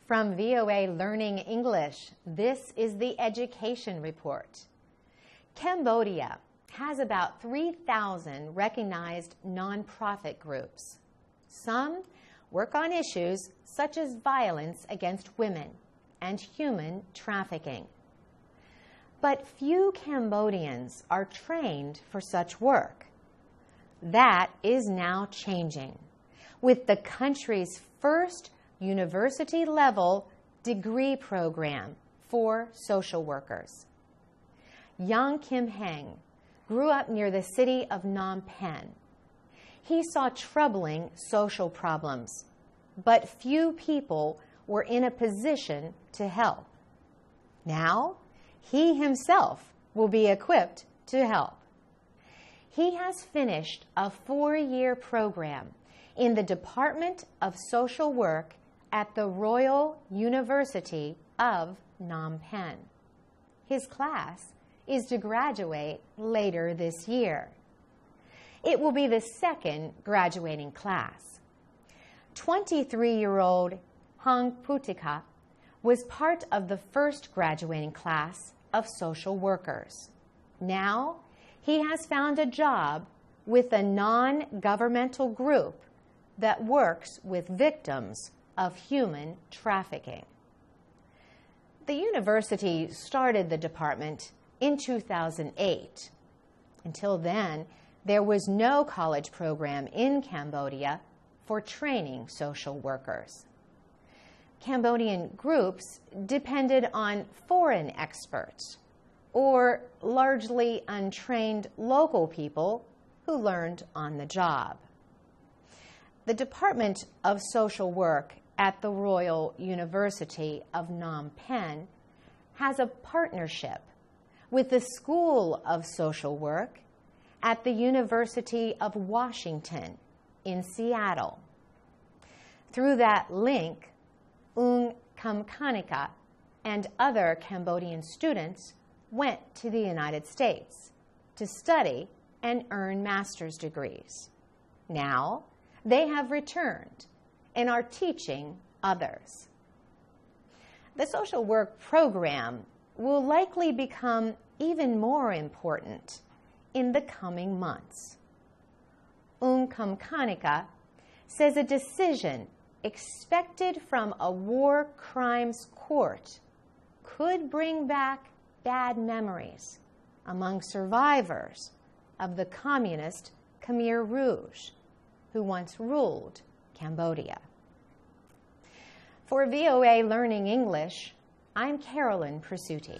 From VOA Learning English, this is the Education Report. Cambodia has about 3,000 recognized nonprofit groups. Some work on issues such as violence against women and human trafficking. But few Cambodians are trained for such work. That is now changing, with the country's first university-level degree program for social workers. Yang Kim Heng grew up near the city of Phnom Penh. He saw troubling social problems, but few people were in a position to help. Now, he himself will be equipped to help. He has finished a 4-year program in the Department of Social Work at the Royal University of Phnom Penh. His class is to graduate later this year. It will be the second graduating class. 23-year-old Hang Putika was part of the first graduating class of social workers. Now, he has found a job with a non-governmental group that works with victims of human trafficking. The university started the department in 2008. Until then, there was no college program in Cambodia for training social workers. Cambodian groups depended on foreign experts or largely untrained local people who learned on the job. The Department of Social Work at the Royal University of Phnom Penh has a partnership with the School of Social Work at the University of Washington in Seattle. Through that link, Ung Kamkanika and other Cambodian students went to the United States to study and earn master's degrees. Now, they have returned and are teaching others. The social work program will likely become even more important in the coming months. Ung Kamkanika says a decision expected from a war crimes court could bring back bad memories among survivors of the communist Khmer Rouge, who once ruled Cambodia. For VOA Learning English, I'm Carolyn Presutti.